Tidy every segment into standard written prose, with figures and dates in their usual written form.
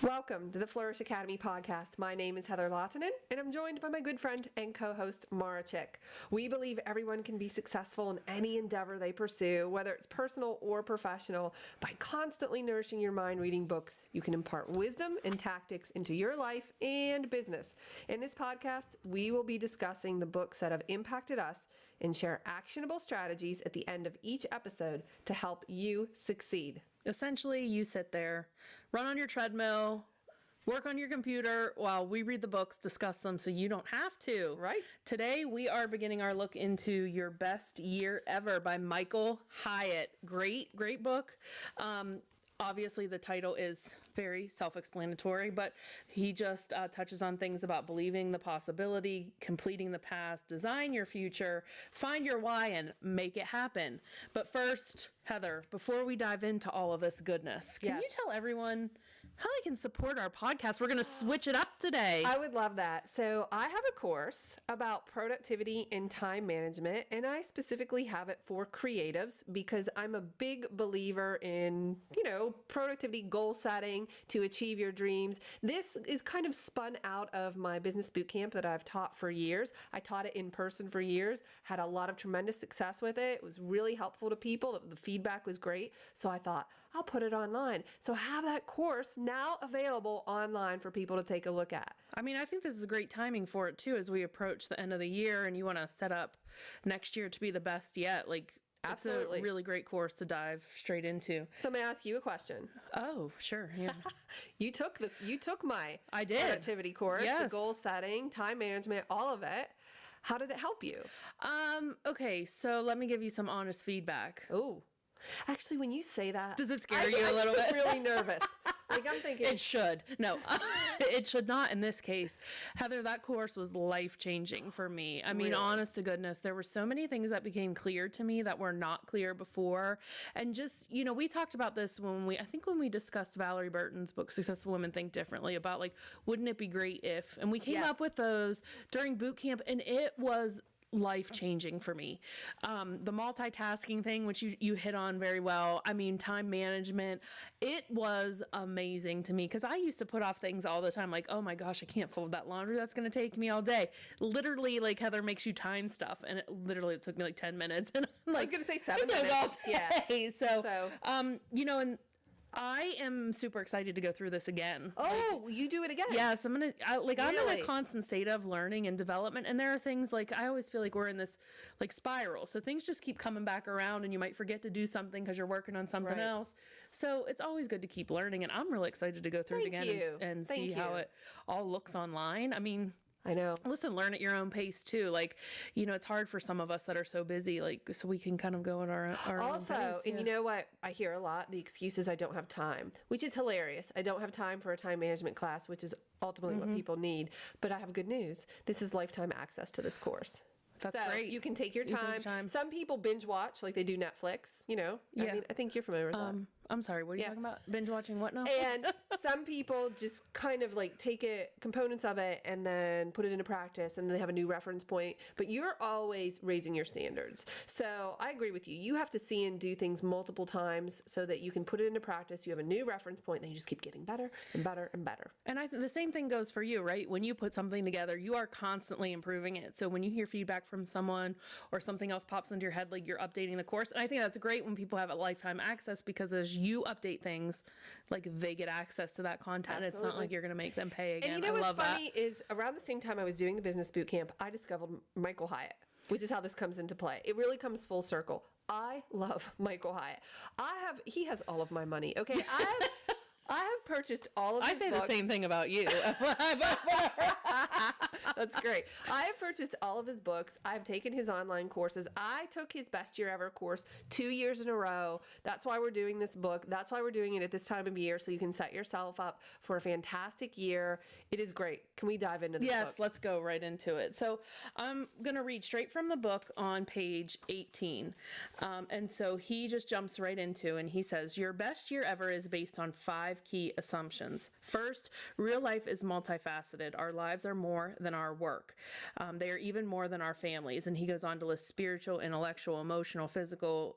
Welcome to the Flourish Academy podcast. My name is Heather Lautinen, and I'm joined by my good friend and co-host, Mara Chick. We believe everyone can be successful in any endeavor they pursue, whether it's personal or professional. By constantly nourishing your mind reading books, you can impart wisdom and tactics into your life and business. In this podcast, we will be discussing the books that have impacted us and share actionable strategies at the end of each episode to help you succeed. Essentially, you sit there, run on your treadmill, work on your computer while we read the books, discuss them so you don't have to. Right. Today, we are beginning our look into Your Best Year Ever by Michael Hyatt. Great book. Obviously, the title is very self-explanatory, but he just touches on things about believing the possibility, completing the past, design your future, find your why, and make it happen. But first, Heather, before we dive into all of this goodness, can you tell everyone how they can support our podcast? We're going to switch it up today. I would love that. So I have a course about productivity and time management, and I specifically have it for creatives because I'm a big believer in, productivity goal setting to achieve your dreams. This is kind of spun out of my business boot camp that I've taught for years. I taught it in person for years, had a lot of tremendous success with it. It was really helpful to people. The feedback was great. So I thought, I'll put it online. So I have that course now available online for people to take a look at. I mean, I think this is great timing for it too, as we approach the end of the year and you want to set up next year to be the best yet. Absolutely. It's a really great course to dive straight into. So may I ask you a question? Oh, sure. Yeah. You took my I did. productivity course, yes. The goal setting, time management, all of it. How did it help you? Okay, so let me give you some honest feedback. Oh, actually, when you say that, does it scare you a little bit? I'm really nervous. I'm thinking it should. No, it should not in this case. Heather, that course was life-changing for me. I mean, honest to goodness, there were so many things that became clear to me that were not clear before. And just, we talked about this when we discussed Valerie Burton's book, Successful Women Think Differently, about wouldn't it be great if, and we came up with those during boot camp, and it was life-changing for me. The multitasking thing, which you hit on very well. I mean, time management, it was amazing to me because I used to put off things all the time. Oh my gosh, I can't fold that laundry. That's going to take me all day. Literally, Heather makes you time stuff. And it took me 10 minutes. And I was going to say 7 minutes. Yeah. So, and I am super excited to go through this again. Oh, you do it again? Yes, I'm in a constant state of learning and development. And there are things I always feel we're in this spiral. So things just keep coming back around and you might forget to do something because you're working on something else. So it's always good to keep learning. And I'm really excited to go through it again and see how it all looks online. I mean, I know. Listen, learn at your own pace too. It's hard for some of us that are so busy, so we can kind of go at our own pace. And you know what? I hear a lot, the excuse is I don't have time, which is hilarious. I don't have time for a time management class, which is ultimately what people need. But I have good news. This is lifetime access to this course. That's great. You can take your time. Some people binge watch like they do Netflix, I think you're familiar with that. I'm sorry, what are you talking about? Binge watching what now? And some people just kind of take components of it and then put it into practice and they have a new reference point. But you're always raising your standards. So I agree with you. You have to see and do things multiple times so that you can put it into practice. You have a new reference point, then you just keep getting better and better and better. And the same thing goes for you, right? When you put something together, you are constantly improving it. So when you hear feedback from someone or something else pops into your head, you're updating the course. And I think that's great when people have a lifetime access because as you update things, they get access to that content. Absolutely. It's not like you're going to make them pay again. And what's funny is around the same time I was doing the business boot camp, I discovered Michael Hyatt, which is how this comes into play. It really comes full circle. I love Michael Hyatt. He has all of my money. Okay. I have purchased all of his books. I say the same thing about you. That's great. I have purchased all of his books. I've taken his online courses. I took his Best Year Ever course 2 years in a row. That's why we're doing this book. That's why we're doing it at this time of year, so you can set yourself up for a fantastic year. It is great. Can we dive into this book? Yes, let's go right into it. So I'm going to read straight from the book on page 18. And so he just jumps right into, and he says, your best year ever is based on 5 key assumptions. First, real life is multifaceted. Our lives are more than our work. They are even more than our families. And he goes on to list spiritual, intellectual, emotional, physical,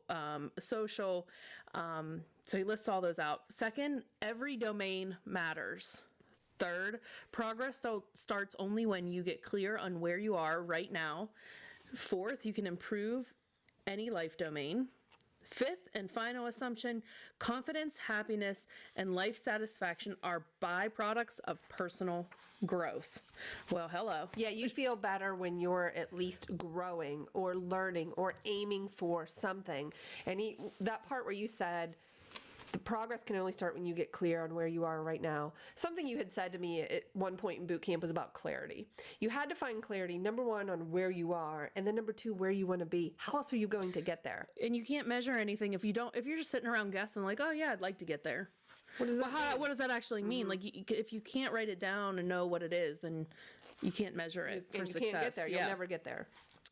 social, So he lists all those out. Second, every domain matters. Third, progress starts only when you get clear on where you are right now. Fourth, you can improve any life domain. Fifth and final assumption, confidence, happiness, and life satisfaction are byproducts of personal growth. Well, hello. Yeah, you feel better when you're at least growing or learning or aiming for something. And that part where you said, the progress can only start when you get clear on where you are right now. Something you had said to me at one point in boot camp was about clarity. You had to find clarity, number one, on where you are, and then number two, where you want to be. How else are you going to get there? And you can't measure anything if you're just sitting around guessing like, oh yeah, I'd like to get there. What does that actually mean? Like, if you can't write it down and know what it is, then you can't measure it for success. You can't get there. You'll never get there.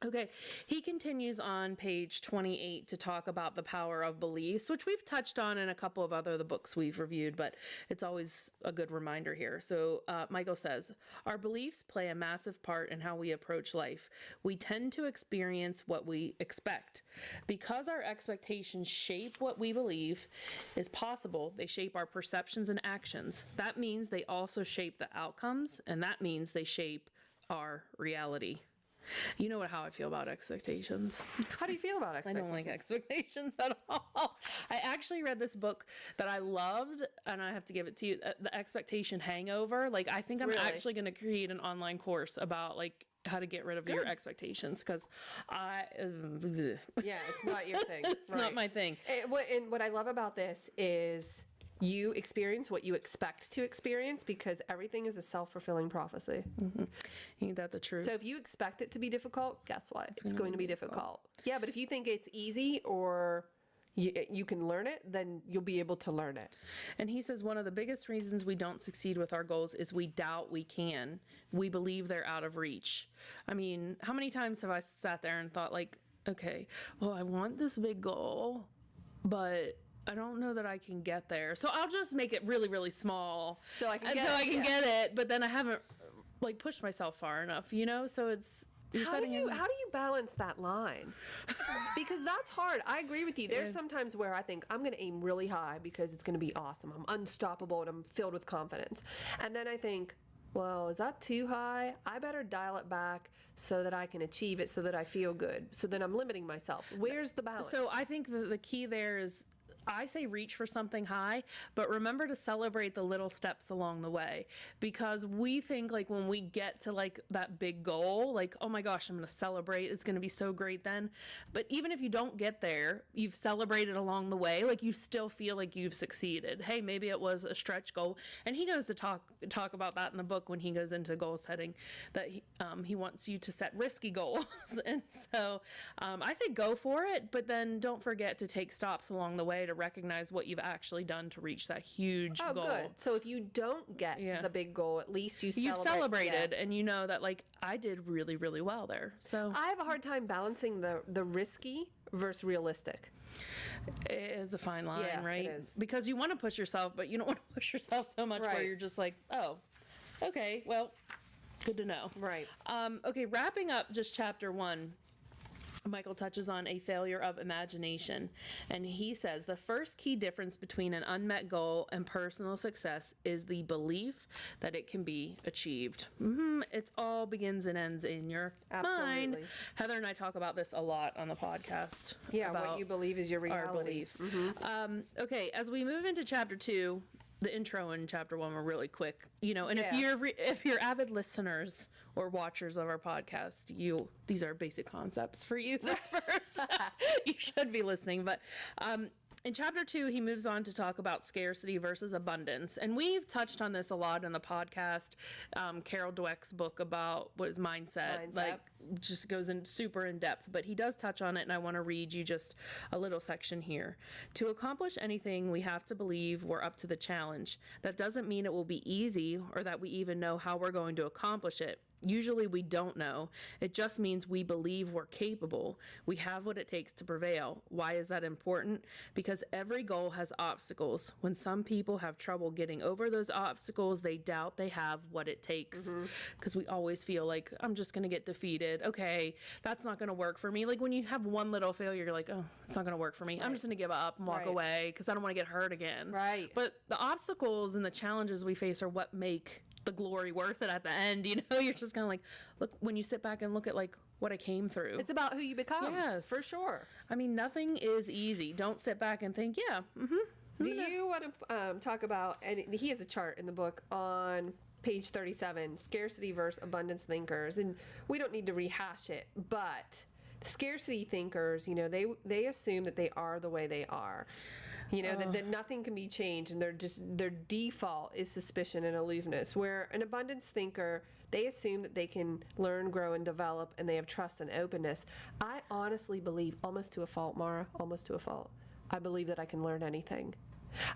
Okay, he continues on page 28 to talk about the power of beliefs, which we've touched on in a couple of the books we've reviewed, but it's always a good reminder here. So Michael says, our beliefs play a massive part in how we approach life. We tend to experience what we expect. Because our expectations shape what we believe is possible, they shape our perceptions and actions. That means they also shape the outcomes, and that means they shape our reality. You know how I feel about expectations. How do you feel about expectations? I don't like expectations at all. I actually read this book that I loved, and I have to give it to you, The Expectation Hangover. Like, I think I'm actually going to create an online course about, like, how to get rid of your expectations, because yeah, it's not your thing. It's not my thing. And what I love about this is you experience what you expect to experience, because everything is a self-fulfilling prophecy. Mm-hmm. Ain't that the truth? So if you expect it to be difficult, guess what? It's going to be difficult. Yeah, but if you think it's easy or you can learn it, then you'll be able to learn it. And he says one of the biggest reasons we don't succeed with our goals is we doubt we can. We believe they're out of reach. I mean, how many times have I sat there and thought, like, okay, well, I want this big goal, but I don't know that I can get there. So I'll just make it really, really small so I can get it. But then I haven't like pushed myself far enough, you know? So it's, how do you balance that line? Because that's hard. I agree with you. There's sometimes where I think I'm going to aim really high because it's going to be awesome. I'm unstoppable and I'm filled with confidence. And then I think, well, is that too high? I better dial it back so that I can achieve it, so that I feel good. So then I'm limiting myself. Where's the balance? So I think the key there is, I say reach for something high, but remember to celebrate the little steps along the way, because we think like when we get to like that big goal, like, oh my gosh, I'm going to celebrate. It's going to be so great then. But even if you don't get there, you've celebrated along the way. Like you still feel like you've succeeded. Hey, maybe it was a stretch goal. And he goes to talk about that in the book when he goes into goal setting, that he wants you to set risky goals. And so I say go for it, but then don't forget to take stops along the way to recognize what you've actually done to reach that huge goal. Good. So if you don't get the big goal, at least you've celebrated, and you know that like I did really, really well there. So I have a hard time balancing the risky versus realistic. It is a fine line, right? It is. Because you want to push yourself, but you don't want to push yourself so much where you're just like, oh, okay, well, good to know. Right. Okay, wrapping up just chapter 1. Michael touches on a failure of imagination, and he says the first key difference between an unmet goal and personal success is the belief that it can be achieved. It all begins and ends in your mind. Heather and I talk about this a lot on the podcast. Yeah, what you believe is your reality. Our belief. Okay, as we move into chapter 2, the intro in chapter 1 were really quick, you know, and if you're avid listeners or watchers of our podcast, these are basic concepts for you this verse. You should be listening. But in chapter 2, he moves on to talk about scarcity versus abundance. And we've touched on this a lot in the podcast. Carol Dweck's book about what is mindset. Like, just goes in super in depth, but he does touch on it, and I want to read you just a little section here. To accomplish anything, we have to believe we're up to the challenge. That doesn't mean it will be easy or that we even know how we're going to accomplish it. Usually we don't know. It just means we believe we're capable. We have what it takes to prevail. Why is that important? Because every goal has obstacles. When some people have trouble getting over those obstacles, they doubt they have what it takes. Because we always feel like, I'm just going to get defeated. decided, okay, that's not going to work for me. Like when you have one little failure, you're like, oh, it's not going to work for me. I'm just going to give up and walk away because I don't want to get hurt again. Right. But the obstacles and the challenges we face are what make the glory worth it at the end. You know, you're just kind of like, look, when you sit back and look at like what I came through. It's about who you become. Yes. For sure. I mean, nothing is easy. Don't sit back and think, yeah, Do you want to talk about, and he has a chart in the book on page 37, scarcity versus abundance thinkers, and we don't need to rehash it, but scarcity thinkers, you know, they assume that they are the way they are. You know, that nothing can be changed, and their default is suspicion and aloofness. Where an abundance thinker, they assume that they can learn, grow, and develop, and they have trust and openness. I honestly believe, almost to a fault, Mara, almost to a fault, I believe that I can learn anything.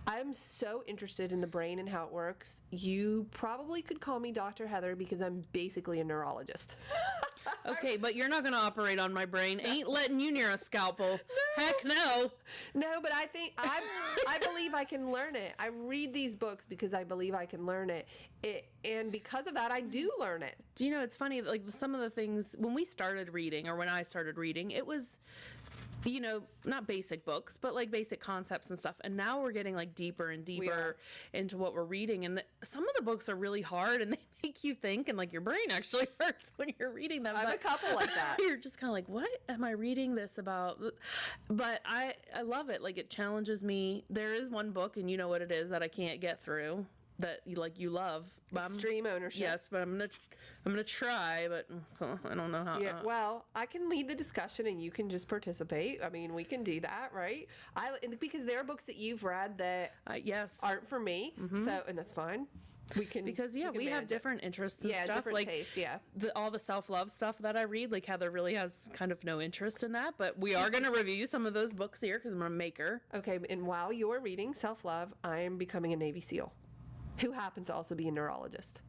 I'm so interested in the brain and how it works. You probably could call me Dr. Heather because I'm basically a neurologist. Okay, but you're not going to operate on my brain. Ain't letting you near a scalpel. No. Heck no. No, but I think I believe I can learn it. I read these books because I believe I can learn it. And because of that, I do learn it. Do you know, it's funny, like some of the things, when we started reading, or when I started reading, it was, you know, not basic books, but like basic concepts and stuff. And now we're getting like deeper and deeper into what we're reading. And some of the books are really hard and they make you think, and like your brain actually hurts when you're reading them. I have a couple like that. You're just kind of like, what am I reading this about? But I love it. Like it challenges me. There is one book, and you know what it is, that I can't get through, that you love. Extreme ownership. Yes, but I'm gonna try, but I don't know how. Yeah, well, I can lead the discussion and you can just participate. I mean, we can do that, right? Because there are books that you've read that yes aren't for me. So, and that's fine. We can, because we have different interests and stuff. Different like tastes, all the self-love stuff that I read, like Heather really has kind of no interest in that, but we are going to review some of those books here because I'm a maker. Okay, and while you're reading self-love, I am becoming a Navy SEAL who happens to also be a neurologist.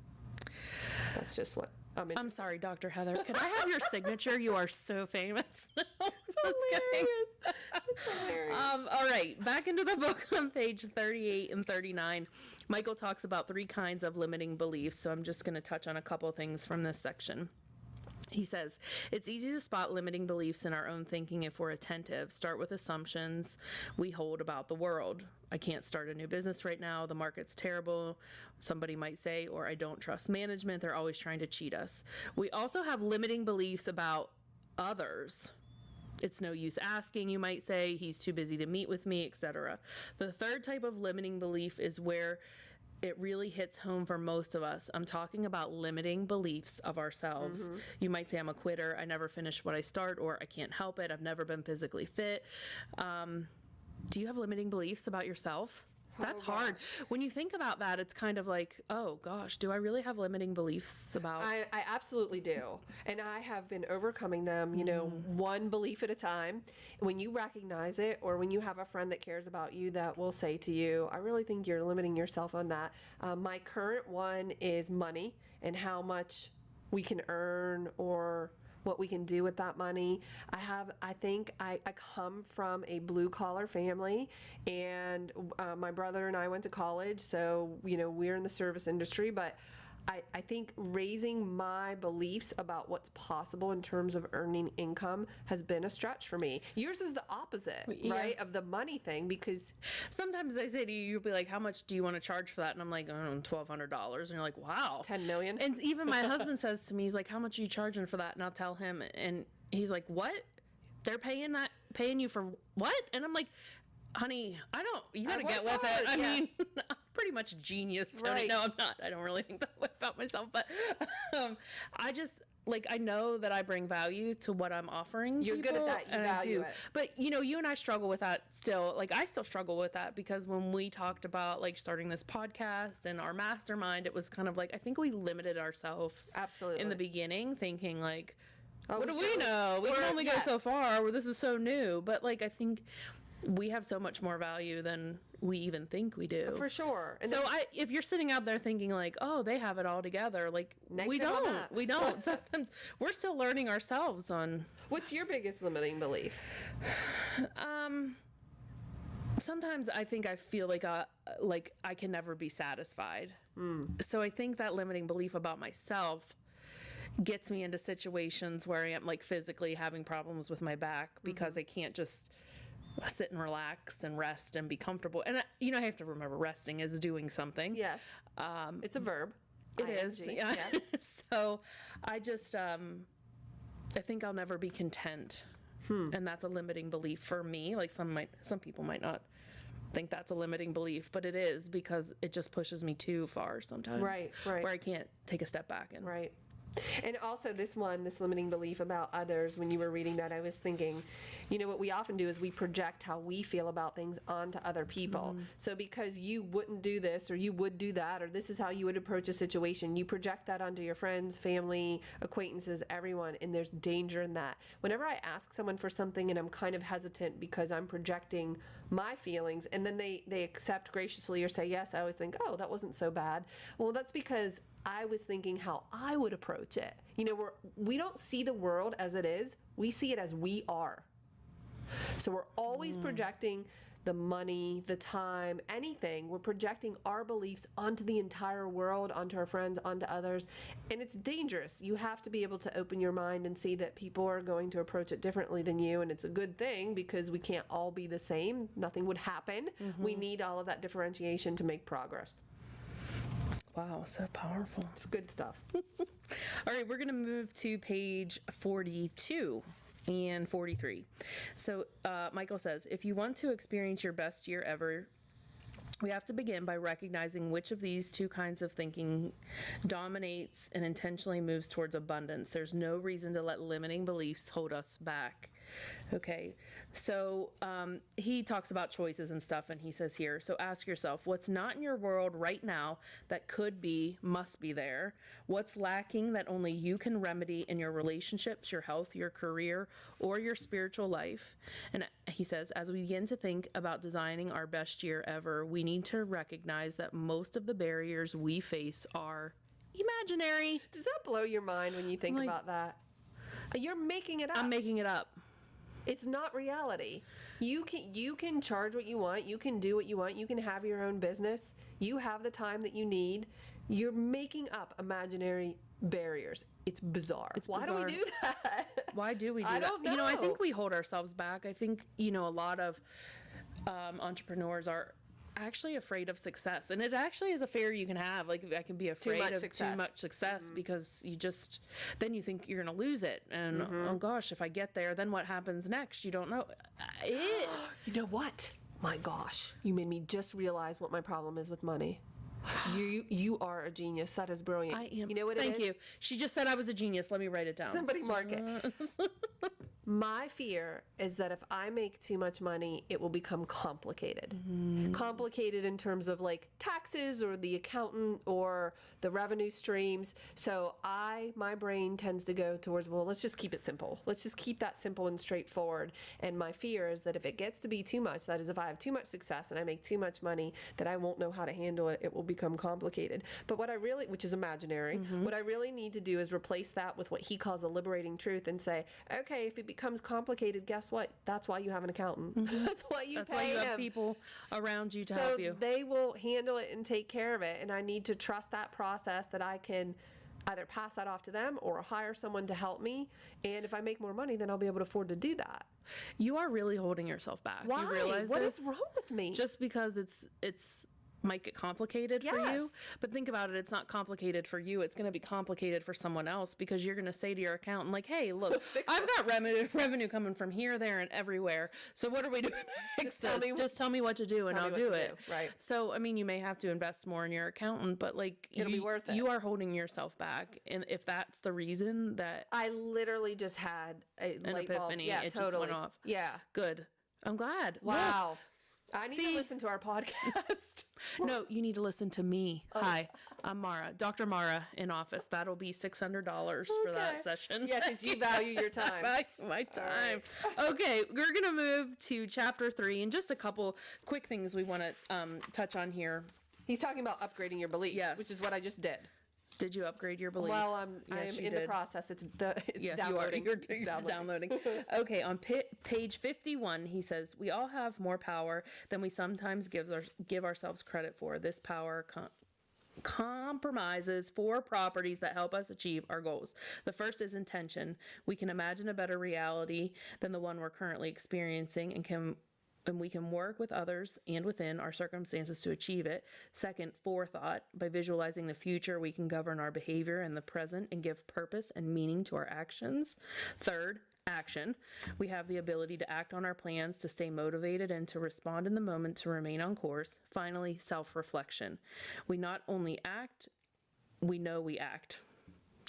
That's just what I'm sorry, Dr. Heather. Can I have your signature? You are so famous. Hilarious. It's hilarious. All right, back into the book on page 38 and 39. Michael talks about 3 kinds of limiting beliefs, so I'm just going to touch on a couple of things from this section. He says, it's easy to spot limiting beliefs in our own thinking if we're attentive. Start with assumptions we hold about the world. I can't start a new business right now. The market's terrible, somebody might say, or I don't trust management. They're always trying to cheat us. We also have limiting beliefs about others. It's no use asking, you might say. He's too busy to meet with me, etc. The third type of limiting belief is where it really hits home for most of us. I'm talking about limiting beliefs of ourselves. You might say, I'm a quitter. I never finish what I start, or I can't help it. I've never been physically fit. Do you have limiting beliefs about yourself? That's hard. When you think about that, it's kind of like, oh gosh, do I really have limiting beliefs about? I absolutely do. And I have been overcoming them, you know, one belief at a time. When you recognize it, or when you have a friend that cares about you that will say to you, I really think you're limiting yourself on that. My current one is money and how much we can earn, or what we can do with that money. I think I come from a blue collar family, and my brother and I went to college, so, you know, we're in the service industry, but I think raising my beliefs about what's possible in terms of earning income has been a stretch for me. Yours is the opposite, right? Of the money thing, because sometimes I say to you, you'll be like, how much do you want to charge for that? And I'm like, I don't know, $1,200. And you're like, wow. 10 million. And even my husband says to me, he's like, how much are you charging for that? And I'll tell him, and he's like, what? They're paying you for what? And I'm like, honey, you gotta get with it. I mean, I'm pretty much a genius, Tony. Right. No, I'm not. I don't really think that way about myself, but I just, like, I know that I bring value to what I'm offering. You're people, good at that. You and value I do. it. But, you know, you and I struggle with that still. Like, I still struggle with that, because when we talked about, like, starting this podcast and our mastermind, it was kind of like, I think we limited ourselves Absolutely in the beginning, thinking like, oh, what do we know? We can only go so far, where this is so new. But, like, I think we have so much more value than we even think we do. For sure. And so if you're sitting out there thinking like, oh, they have it all together, like, we don't. Sometimes we're still learning ourselves on. What's your biggest limiting belief? Sometimes I think I feel like I can never be satisfied. So I think that limiting belief about myself gets me into situations where I am like physically having problems with my back because I can't just sit and relax and rest and be comfortable. And I have to remember resting is doing something. Yes. It's a verb. It is. Yeah. So I just, I think I'll never be content. And that's a limiting belief for me. Like some people might not think that's a limiting belief, but it is, because it just pushes me too far sometimes. Right. Where I can't take a step back and Right. And also this limiting belief about others, when you were reading that, I was thinking, what we often do is we project how we feel about things onto other people. So because you wouldn't do this, or you would do that, or this is how you would approach a situation, you project that onto your friends, family, acquaintances, everyone, and there's danger in that. Whenever I ask someone for something and I'm kind of hesitant because I'm projecting my feelings, and then they accept graciously or say yes, I always think, oh, that wasn't so bad. Well, that's because I was thinking how I would approach it. We don't see the world as it is. We see it as we are. So we're always projecting the money, the time, anything. We're projecting our beliefs onto the entire world, onto our friends, onto others. And it's dangerous. You have to be able to open your mind and see that people are going to approach it differently than you. And it's a good thing, because we can't all be the same. Nothing would happen. We need all of that differentiation to make progress. Wow, so powerful. It's good stuff. All right, we're going to move to page 42 and 43. So Michael says, if you want to experience your best year ever, we have to begin by recognizing which of these two kinds of thinking dominates and intentionally moves towards abundance. There's no reason to let limiting beliefs hold us back. Okay, so he talks about choices and stuff, and he says here, so ask yourself, what's not in your world right now that could be, must be there? What's lacking that only you can remedy in your relationships, your health, your career, or your spiritual life? And he says, as we begin to think about designing our best year ever, we need to recognize that most of the barriers we face are imaginary. Does that blow your mind when you think about that? You're making it up. I'm making it up. It's not reality. You can charge what you want. You can do what you want. You can have your own business. You have the time that you need. You're making up imaginary barriers. It's bizarre. Why do we do that? Why do we do that? I don't know. I think we hold ourselves back. I think, a lot of entrepreneurs are actually afraid of success, and it actually is a fear you can have. Like, I can be afraid of too much success because then you think you're gonna lose it, and oh gosh, if I get there, then what happens next? You don't know. You know what? My gosh, you made me just realize what my problem is with money. You are a genius. That is brilliant. I am. You know what it is? Thank you. She just said I was a genius. Let me write it down. Somebody mark it. My fear is that if I make too much money, it will become complicated. Complicated in terms of like taxes or the accountant or the revenue streams. So my brain tends to go towards, well, let's just keep it simple. Let's just keep that simple and straightforward. And my fear is that if it gets to be too much, that is if I have too much success and I make too much money, that I won't know how to handle it. It will become complicated. But which is imaginary, what I really need to do is replace that with what he calls a liberating truth and say, okay, if it becomes complicated, guess what? That's why you have an accountant. That's why you have people around you to help you. They will handle it and take care of it. And I need to trust that process, that I can either pass that off to them or hire someone to help me. And if I make more money, then I'll be able to afford to do that. You are really holding yourself back. Why? You realize What is wrong with me? Just because it's might get complicated for you, but think about it, it's not complicated for you, it's going to be complicated for someone else, because you're going to say to your accountant, like, hey, look, I've got revenue coming from here, there, and everywhere, so what are we doing next? Just tell me what to do and I'll do it. Right. So, I mean, you may have to invest more in your accountant, but like, it'll be worth it. You are holding yourself back, and if that's the reason that... I literally just had an epiphany. Yeah, it totally. just went off. Yeah. Good. I'm glad. Wow. Look. I need to listen to our podcast. No, you need to listen to me. Hi, I'm Mara, Dr. Mara in office. That'll be $600 for that session. Yeah, because you value your time. My time. Right. Okay, we're going to move to chapter 3 and just a couple quick things we want to touch on here. He's talking about upgrading your beliefs, which is what I just did. Did you upgrade your belief? Well, I am in the process. It's downloading. You're downloading. Okay, on page 51, he says, we all have more power than we sometimes give ourselves credit for. This power compromises 4 properties that help us achieve our goals. The first is intention. We can imagine a better reality than the one we're currently experiencing and we can work with others and within our circumstances to achieve it. Second, forethought. By visualizing the future, we can govern our behavior in the present and give purpose and meaning to our actions. Third, action. We have the ability to act on our plans, to stay motivated, and to respond in the moment to remain on course. Finally, self-reflection. We not only act, we know we act.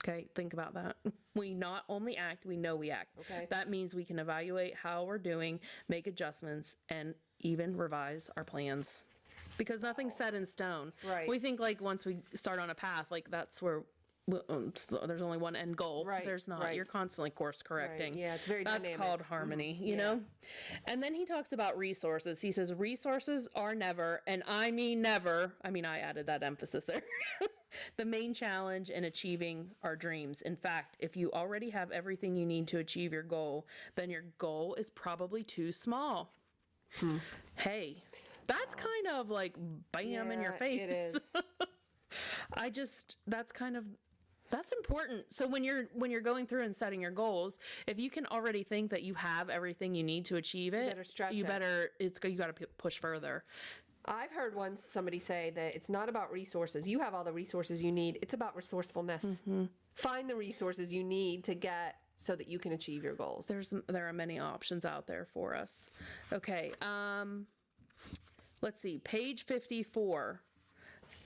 Okay, think about that. We not only act, we know we act. Okay. That means we can evaluate how we're doing, make adjustments, and even revise our plans. Because nothing's set in stone. Right. We think like once we start on a path, like that's where so there's only one end goal. Right, There's not. right. You're constantly course correcting. Right. Yeah, it's very That's dynamic. called harmony, you know? And then he talks about resources. He says resources are never, and I mean never, I added that emphasis there, the main challenge in achieving our dreams. In fact, if you already have everything you need to achieve your goal, then your goal is probably too small. Hey, that's kind of like bam in your face. It is. That's important. So when you're going through and setting your goals, if you can already think that you have everything you need to achieve it, better stretch you it. got to push further. I've heard once somebody say that it's not about resources. You have all the resources you need. It's about resourcefulness. Find the resources you need to get so that you can achieve your goals. There are many options out there for us. Okay. Let's see. Page 54.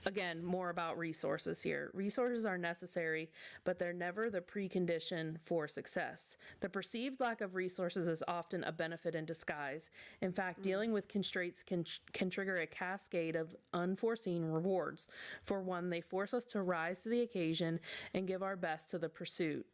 Again, more about resources here. Resources are necessary, but they're never the precondition for success. The perceived lack of resources is often a benefit in disguise. In fact, dealing with constraints can trigger a cascade of unforeseen rewards. For one, they force us to rise to the occasion and give our best to the pursuit.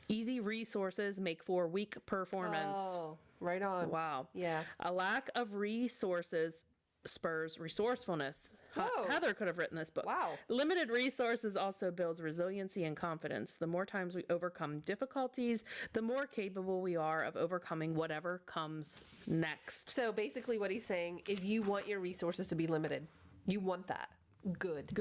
Easy resources make for weak performance. Oh, right on. Wow. Yeah. A lack of resources spurs resourcefulness. Whoa. Heather could have written this book. Wow. Limited resources also builds resiliency and confidence. The more times we overcome difficulties, the more capable we are of overcoming whatever comes next. So basically what he's saying is you want your resources to be limited. You want that. Good.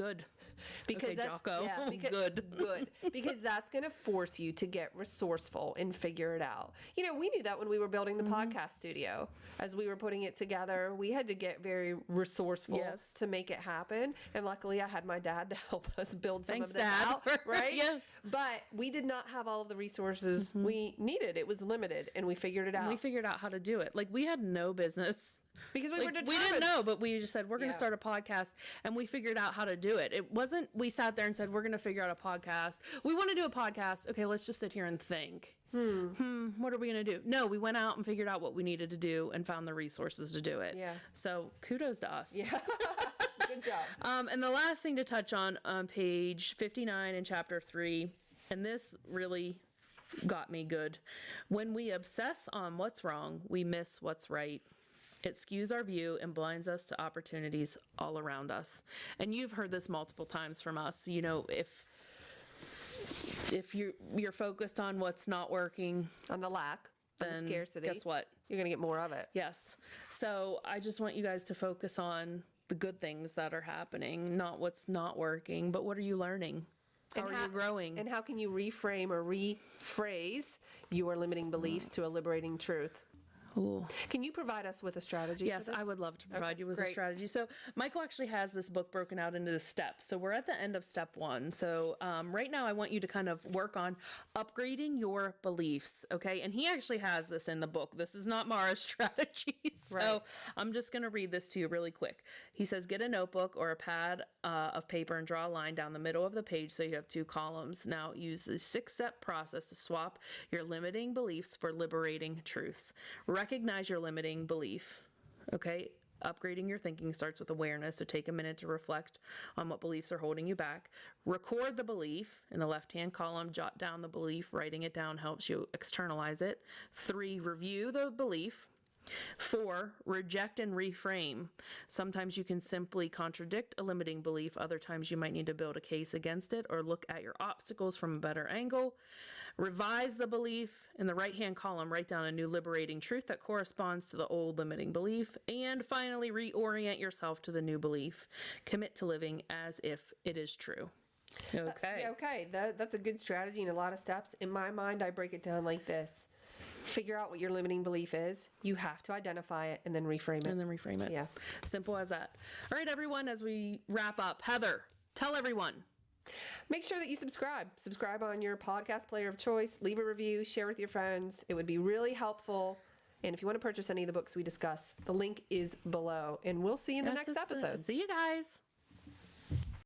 Because okay, that's Jocko. good. Because that's going to force you to get resourceful and figure it out. You know, we knew that when we were building the podcast studio. As we were putting it together, we had to get very resourceful to make it happen. And luckily I had my dad to help us build some of this out, right? Yes. But we did not have all of the resources we needed. It was limited and we figured it out. We figured out how to do it. Like we had no business. Because we were determined. We didn't know, but we just said, we're going to start a podcast, and we figured out how to do it. It wasn't, we sat there and said, we're going to figure out a podcast. We want to do a podcast. Okay, let's just sit here and think. What are we going to do? No, we went out and figured out what we needed to do and found the resources to do it. Yeah. So kudos to us. Yeah. Good job. And the last thing to touch on page 59 in chapter 3, and this really got me good. When we obsess on what's wrong, we miss what's right. It skews our view and blinds us to opportunities all around us. And you've heard this multiple times from us. You know, if you're focused on what's not working, On the lack, on then the scarcity. guess what? You're going to get more of it. Yes. So I just want you guys to focus on the good things that are happening, not what's not working, but what are you learning? How are you growing? And how can you reframe or rephrase your limiting beliefs to a liberating truth? Ooh. Can you provide us with a strategy? Yes, for this? I would love to provide you with a great. strategy. So Michael actually has this book broken out into the steps. So we're at the end of step 1. So right now I want you to kind of work on upgrading your beliefs, okay? And he actually has this in the book. This is not Mara's strategy. So Right. I'm just going to read this to you really quick. He says, get a notebook or a pad of paper and draw a line down the middle of the page so you have 2 columns. Now use the 6-step process to swap your limiting beliefs for liberating truths. Recognize your limiting belief, okay? Upgrading your thinking starts with awareness, so take a minute to reflect on what beliefs are holding you back. Record the belief in the left-hand column, jot down the belief. Writing it down helps you externalize it. 3, review the belief. 4, reject and reframe. Sometimes you can simply contradict a limiting belief. Other times you might need to build a case against it or look at your obstacles from a better angle. Revise the belief. In the right-hand column, write down a new liberating truth that corresponds to the old limiting belief. And finally, reorient yourself to the new belief. Commit to living as if it is true. Okay. Yeah, okay. That's a good strategy and a lot of steps. In my mind, I break it down like this. Figure out what your limiting belief is. You have to identify it and then reframe it. And then reframe it. Yeah. Simple as that. All right, everyone, as we wrap up, Heather, tell everyone. Make sure that you subscribe. Subscribe on your podcast player of choice. Leave a review. Share with your friends. It would be really helpful. And if you want to purchase any of the books we discuss, the link is below. And we'll see you in the next episode. See you guys.